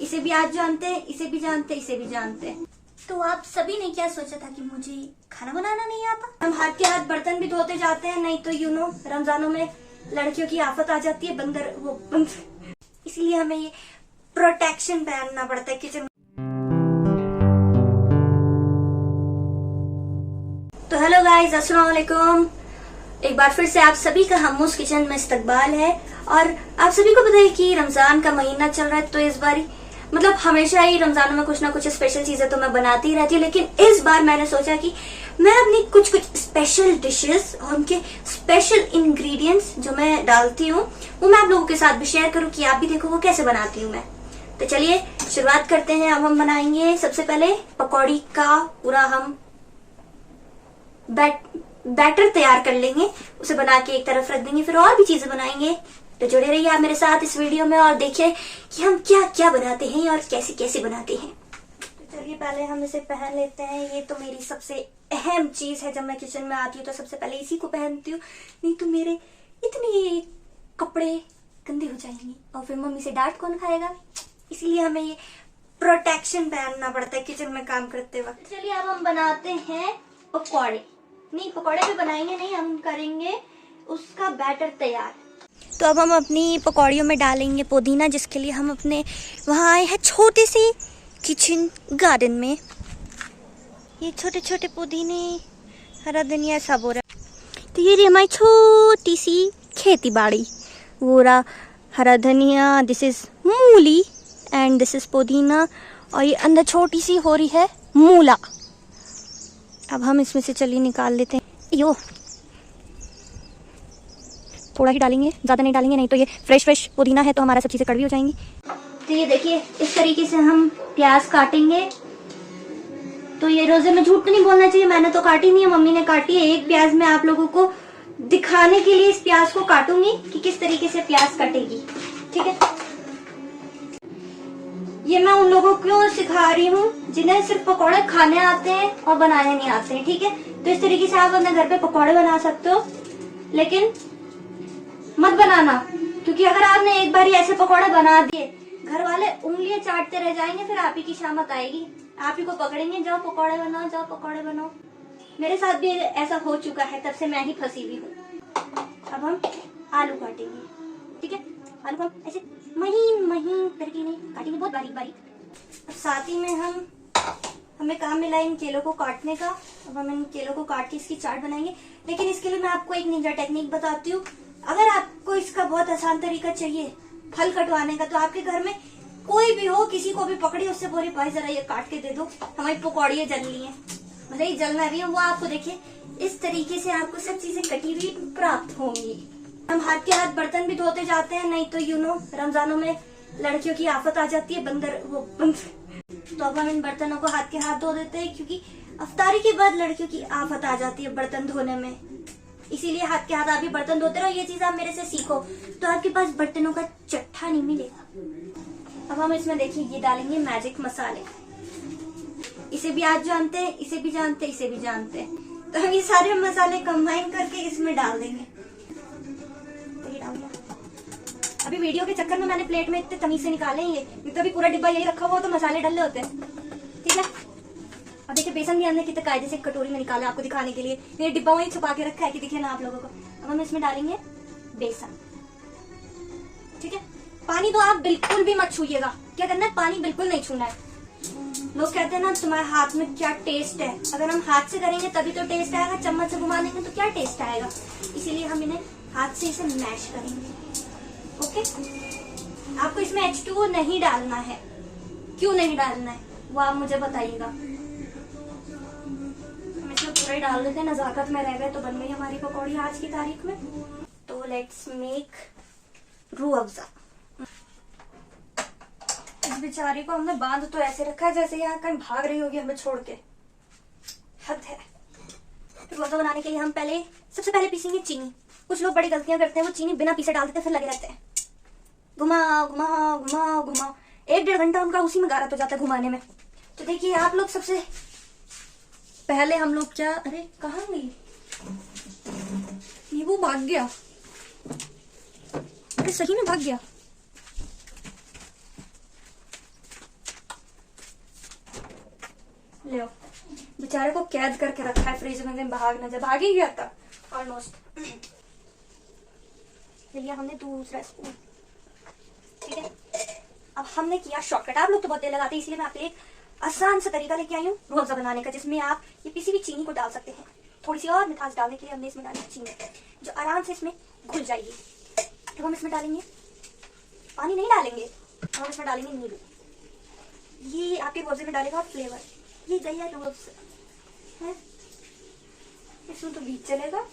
इसे भी आज जानते हैं, इसे भी जानते हैं, इसे भी जानते हैं। तो आप सभी ने क्या सोचा था कि मुझे खाना बनाना नहीं आता? हम हाथ के हाथ बर्तन भी धोते जाते हैं, नहीं तो रमजानों में लड़कियों की आफत आ जाती है, बंदर इसीलिए हमें ये प्रोटेक्शन पहनना पड़ता है किचन। तो हेलो गाइस, अस्सलाम वालेकुम। एक बार फिर से आप सभी का हमूस किचन में इस्तकबाल है। और आप सभी को पता है कि रमजान का महीना चल रहा है, तो इस बार मतलब हमेशा ही रमजान में कुछ ना कुछ स्पेशल चीजें तो मैं बनाती ही रहती हूँ, लेकिन इस बार मैंने सोचा कि मैं अपनी कुछ स्पेशल डिशेस और उनके स्पेशल इंग्रेडिएंट्स जो मैं डालती हूँ वो मैं आप लोगों के साथ भी शेयर करूँ कि आप भी देखो वो कैसे बनाती हूँ मैं। तो चलिए शुरुआत करते हैं। अब हम बनाएंगे सबसे पहले पकौड़ी का पूरा हम बैटर तैयार कर लेंगे, उसे बना के एक तरफ रख देंगे, फिर और भी चीजें बनाएंगे। तो जुड़े रहिए आप मेरे साथ इस वीडियो में और देखिए कि हम क्या क्या बनाते हैं और कैसे कैसे बनाते हैं। तो चलिए पहले हम इसे पहन लेते हैं। ये तो मेरी सबसे अहम चीज है, जब मैं किचन में आती हूँ तो सबसे पहले इसी को पहनती हूँ, नहीं तो मेरे इतने कपड़े गंदे हो जाएंगे और फिर मम्मी से डांट कौन खाएगा। इसीलिए हमें ये प्रोटेक्शन पहनना पड़ता है किचन में काम करते वक्त। चलिए अब हम बनाते हैं पकौड़े। नहीं, पकौड़े भी बनाएंगे नहीं, हम करेंगे उसका बैटर तैयार। तो अब हम अपनी पकौड़ियों में डालेंगे पुदीना, जिसके लिए हम अपने वहाँ आए हैं छोटे से किचन गार्डन में। ये छोटे छोटे पुदीने, हरा धनिया सब हो रहा है। तो ये रही हमारी छोटी सी खेती बाड़ी, वो रहा हरा धनिया, दिस इज मूली एंड दिस इज पुदीना, और ये अंदर छोटी सी हो रही है मूला। अब हम इसमें से चलिए निकाल लेते हैं। यो थोड़ा ही डालेंगे, ज़्यादा नहीं डालेंगे, नहीं तो ये फ्रेश पुदीना है तो हमारा सब चीज़ें कड़वी हो जाएंगी। तो ये देखिए इस तरीके से हम प्याज काटेंगे। तो ये रोजे में झूठ नहीं बोलना चाहिए, मैंने तो काटी नहीं है, मम्मी ने काटी है। एक प्याज मैं आप लोगों को दिखाने के लिए इस प्याज को काटूंगी कि किस तरीके से प्याज कटेगी, ठीक है। ये मैं उन लोगों को क्यों सिखा रही हूँ जिन्हें सिर्फ पकौड़े खाने आते हैं और बनाने नहीं आते हैं, ठीक है। तो इस तरीके से आप अपने घर पे पकौड़े बना सकते हो, लेकिन मत बनाना, क्योंकि अगर आपने एक बार ऐसे पकौड़े बना दिए, घर वाले उंगलियां चाटते रह जाएंगे, फिर आप ही की शामत आएगी, आप ही को पकड़ेंगे, जाओ पकौड़े बनाओ, जाओ पकौड़े बनाओ। मेरे साथ भी ऐसा हो चुका है, तब से मैं ही फंसी हुई हूँ। अब हम आलू काटेंगे, ठीक है। आलू को हम ऐसे महीन महीन करके नहीं काटेंगे, बहुत बारीक बारीक। साथ ही में हमें काम मिला इन केलों को काटने का। अब हम इन केलों को काट के इसकी चाट बनाएंगे, लेकिन इसके लिए मैं आपको एक निंजा टेक्निक बताती हूँ। अगर आपको इसका बहुत आसान तरीका चाहिए फल कटवाने का, तो आपके घर में कोई भी हो, किसी को भी पकड़िए, उससे बोलिए भाई जरा ये काट के दे दो, हमारी पकौड़ियाँ जलनी है, भले ही जलना भी है, वो आपको देखिए इस तरीके से आपको सब चीजें कटी हुई प्राप्त होंगी। हम हाथ के हाथ बर्तन भी धोते जाते हैं, नहीं तो रमजानों में लड़कियों की आफत आ जाती है, बंदर। तो अब हम इन बर्तनों को हाथ के हाथ धो देते हैं, क्योंकि अफ्तारी के बाद लड़कियों की आफत आ जाती है बर्तन धोने में। इसीलिए हाथ के हाथ आप भी बर्तन धोते रहो। ये चीज आप मेरे से सीखो तो आपके पास बर्तनों का चट्टा नहीं मिलेगा। अब हम इसमें देखिए ये डालेंगे मैजिक मसाले। इसे भी आज जानते हैं, इसे भी जानते हैं, इसे भी जानते हैं। तो हम ये सारे मसाले कंबाइन करके इसमें डाल देंगे। तो ये डाल दिया। अभी वीडियो के चक्कर में मैंने प्लेट में इतने तमीज से निकाले ये, नहीं तो अभी पूरा डिब्बा यही रखा हुआ तो मसाले डले होते हैं, ठीक है। अब देखिए बेसन भी हमने कितने कायदे से कटोरी में निकाला आपको दिखाने के लिए। ये डिब्बा वहीं छुपा के रखा है कि दिखे ना आप लोगों को। अब हम इसमें डालेंगे बेसन, ठीक है। पानी तो आप बिल्कुल भी मत छूइएगा। क्या करना है, पानी बिल्कुल नहीं छूना है। लोग कहते हैं ना तुम्हारे हाथ में क्या टेस्ट है। अगर हम हाथ से करेंगे तभी तो टेस्ट आएगा, चम्मच से घुमा देंगे तो क्या टेस्ट आएगा। इसीलिए हम इन्हें हाथ से इसे मैश करेंगे, ओके। आपको इसमें H2O नहीं डालना है। क्यों नहीं डालना है वो आप मुझे बताइएगा। पूरा ही डाल देते हैं, नजाकत में रह गए तो बन गई हमारी पकौड़ी आज की तारीख में। तो लेट्स मेक रूह अफ़ज़ा। इस बेचारी को हमने बांध तो ऐसे रखा है जैसे यहाँ कहीं भाग रही होगी हमें छोड़ के, हद है। रूह अफ़ज़ा बनाने के लिए हम सबसे पहले पीसेंगे चीनी। कुछ लोग बड़ी गलतियां करते हैं, वो चीनी बिना पीसे डाल देते हैं, फिर लगे रहते हैं घुमाओ घुमाओ घुमाओ घुमाओ। 1-1.5 घंटा उनका उसी में गारत हो जाता है घुमाने में। तो देखिए आप लोग सबसे पहले हम लोग क्या, अरे कहाँ गई नींबू, भाग गया, अरे सही में भाग गया। ले आओ। बेचारे को कैद करके रखा है फ्रिज में, भाग न जा, भाग ही गया था ऑलमोस्ट। ले लिया हमने दूसरा स्पून, ठीक है। अब हमने किया शॉर्टकट। आप लोग तो बहुत देर लगाते हैं, इसलिए मैं आपके लिए एक आसान सा तरीका लेके आई हूँ रूह अफ़ज़ा बनाने का, जिसमें आप ये पिसी हुई चीनी को डाल सकते हैं। थोड़ी सी और मिठास डालने के लिए हमने इसमें डाली चीनी, जो आराम से इसमें घुल जाएगी। तो हम इसमें डालेंगे, पानी नहीं डालेंगे, हम इसमें डालेंगे नींबू। ये आपके रूह अफ़ज़े में डालेगा और फ्लेवर। ये गया रूह अफ़ज़ा है, इसमें तो बीच चलेगा।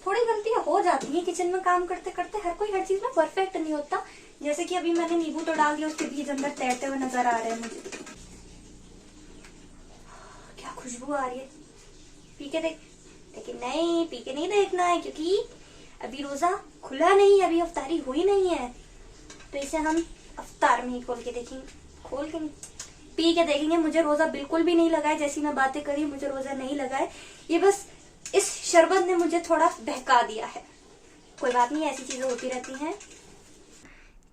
थोड़ी गलतियां हो जाती है किचन में काम करते करते, हर कोई हर चीज में परफेक्ट नहीं होता। जैसे कि अभी मैंने नींबू तो डाल दिया, उसके बीज अंदर तैरते हुए नजर आ रहे हैं मुझे। क्या खुशबू आ रही है, पी के देख। लेकिन नहीं, पी के नहीं देखना है, क्योंकि अभी रोजा खुला नहीं है, अभी अफ्तारी हुई नहीं है। तो इसे हम अफ्तार में ही खोल के देखेंगे, खोल के नहीं, पी के देखेंगे। मुझे रोजा बिल्कुल भी नहीं लगा है, जैसी मैं बातें करी मुझे रोजा नहीं लगा है। ये बस इस शरबत ने मुझे थोड़ा बहका दिया है। कोई बात नहीं, ऐसी चीजें होती रहती हैं।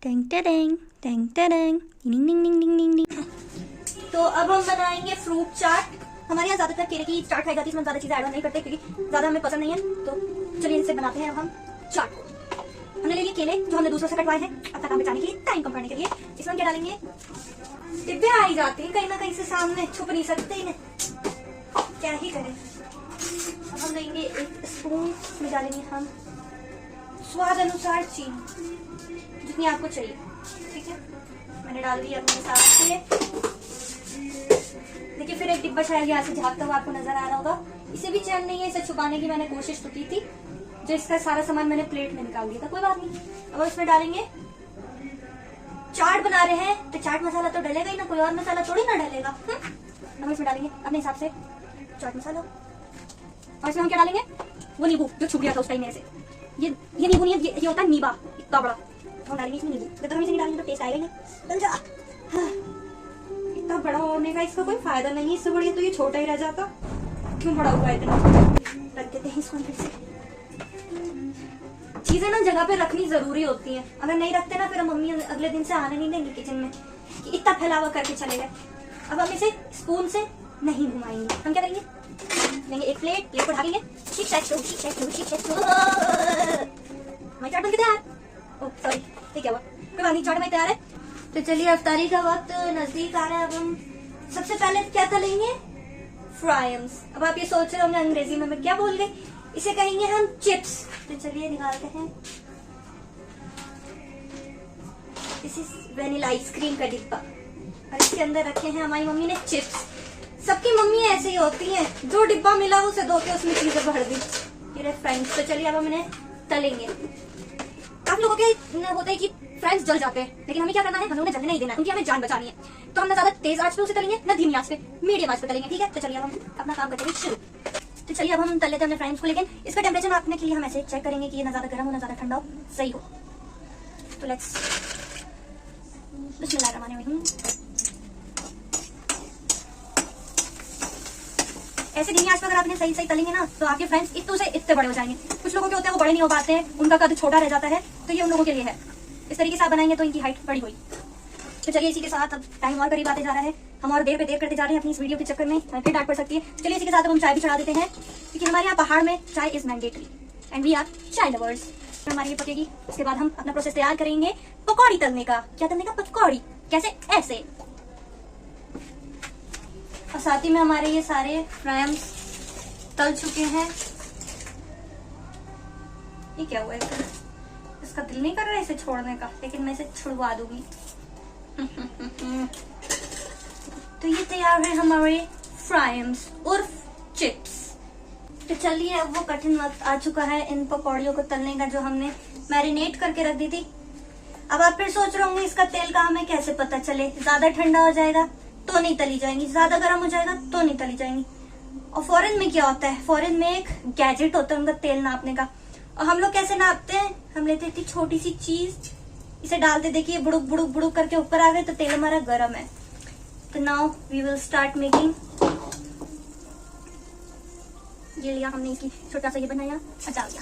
टेंग टेंग टेंग टेंग डिंग डिंग डिंग डिंग डिंग। तो अब हम बनाएंगे फ्रूट चाट। हमारे यहाँ ज्यादातर केले की चाट खाई जाती है, इसमें ज्यादा चीजें ऐड नहीं करते क्योंकि ज्यादा हमें पसंद नहीं है। तो चलिए इनसे बनाते हैं अब हम चाट को। हमने ले लिए केले जो हमने दूसरों से कटवाए हैं अपना काम बचाने के लिए, टाइम कम करने के लिए। इसमें क्या डालेंगे, डिब्बे आ ही जाते हैं कहीं ना कहीं से सामने, छुप नहीं सकते इन्हें, क्या ही करें। अब हम लेंगे एक स्पून में डालेंगे हम स्वाद अनुसार चीनी, जितनी आपको चाहिए, ठीक है। मैंने डाल दी अपने हिसाब से। देखिए फिर एक डिब्बा शायद यहाँ से झाँकता हुआ आपको नजर आ रहा होगा, इसे भी चैन नहीं है, इसे छुपाने की मैंने कोशिश तो की थी। जो इसका सारा सामान मैंने प्लेट में निकाल दिया था, कोई बात नहीं। अब इसमें डालेंगे, चाट बना रहे हैं तो चाट मसाला तो डलेगा ही ना, कोई और मसाला थोड़ी ना डलेगा। हम इसमें डालेंगे अपने हिसाब से चाट मसाला, और इसमें हम क्या डालेंगे, वो नींबू जो छुप गया था उस टाइम में से। ये नींबू नहीं है, ये होता है नींबा, इतना बड़ा। हम डालेंगे इसमें नींबू, तो हम इसे नहीं डालेंगे तो टेस्ट आएगा नहीं। इतना बड़ा होने का इसका कोई फायदा नहीं, इससे बढ़िया तो ये छोटा ही रह जाता। क्यों बड़ा हुआ है इतना, रख देते हैं इसको फिर से। चीजें ना जगह पे रखनी जरूरी होती है, अगर नहीं रखते ना फिर मम्मी अगले दिन से आने नहीं देंगी किचन में कि इतना फैलावा करके चले गए। अब हम इसे स्पून से नहीं घुमाएंगे, हम क्या करेंगे, लेंगे एक प्लेट को ढकेंगे, हमारी चाट बन के तैयार। ओह सॉरी, ये क्या हुआ, कोई बात नहीं, चाट हमारी तैयार है। तो चलिए अफ्तारी का वक्त नजदीक आ रहा है। अब हम सबसे पहले क्या तलेंगे, फ्राइम्स। अब आप ये सोच रहे होंगे अंग्रेजी में मैं क्या बोल गई, इसे कहेंगे हम चिप्स। तो चलिए निकालते हैं, दिस इज वेनिला आइसक्रीम का डिब्बा, और इसके अंदर रखे हैं हमारी मम्मी ने चिप्स। सबकी मम्मी ऐसे ही होती हैं, जो डिब्बा मिला उसे धो के उसमें चीजें भर दी। ये फ्रेंड्स, तो चलिए अब हम इन्हें तलेंगे। काफी लोगों के होता है कि फ्रेंड्स जल जाते हैं, लेकिन हमें क्या करना है, हमें उन्हें जलने नहीं देना है, उनकी हमें जान बचानी है। तो हम ना ज्यादा तेज आंच पे उसे तलेंगे, ना धीमी आंच पे, मीडियम आंच पे तलेंगे, ठीक है। तो चलिए अब हम अपना काम करते हैं शुरू। तो चलिए अब हम तल लेते हैं अपने फ्रेंड्स को, लेकिन इसका टेम्परेचर नापने के लिए हम ऐसे चेक करेंगे कि ये ना ज्यादा गर्म हो ना ज्यादा ठंडा हो, सही हो। तो लेट्स बिस्मिल्लाहिर्रहमानिर्रहीम। ऐसे धीमी आंच पर अगर आपने सही सही तलेंगे ना तो आपके फ्रेंड्स इतने से इतने बड़े हो जाएंगे। कुछ लोगों के होते हैं वो बड़े नहीं हो पाते हैं, उनका कद छोटा रह जाता है, तो ये उन लोगों के लिए है। इस तरीके से आप बनाएंगे तो इनकी हाइट बड़ी हुई। तो चलिए इसी के साथ अब टाइम और करीब आते जा रहा है, हम और देर पे देर करते जा रहे हैं अपनी इस वीडियो के चक्कर में, हमें फिर डांट पड़ सकती है। चलिए इसी के साथ अब हम चाय भी चढ़ा देते हैं, क्योंकि हमारे यहाँ पहाड़ में chai is mandatory and we are chai lovers. हमारी ये पकेगी, उसके बाद हम अपना प्रोसेस तैयार करेंगे पकौड़ी तलने का। क्या तलने का, पकौड़ी। कैसे, ऐसे। और साथ ही में हमारे ये सारे फ्राइम्स तल चुके हैं। ये क्या हुआ है, इसका दिल नहीं कर रहा है इसे छोड़ने का, लेकिन मैं इसे छुड़वा दूंगी। तो ये तैयार है हमारे फ्राइम्स उर्फ चिप्स। तो चलिए अब वो कठिन वक्त आ चुका है इन पकौड़ियों को तलने का, जो हमने मैरिनेट करके रख दी थी। अब आप फिर सोच रहे होंगे इसका तेल का हमें कैसे पता चले, ज्यादा ठंडा हो जाएगा तो नहीं तली जाएंगी, ज्यादा गर्म हो जाएगा तो नहीं तली जाएंगी। और फॉरेन में क्या होता है, फॉरेन में एक गैजेट होता है उनका तेल नापने का, और हम लोग कैसे नापते हैं, हम लेते हैं छोटी सी चीज, इसे डालते, देखिए बुड़ुक बुड़ुक बुड़ुक करके ऊपर आ गए तो तेल हमारा गर्म है। तो now we will start making. ये लिया हमने, इसकी छोटा सा ये बनाया और डाल दिया।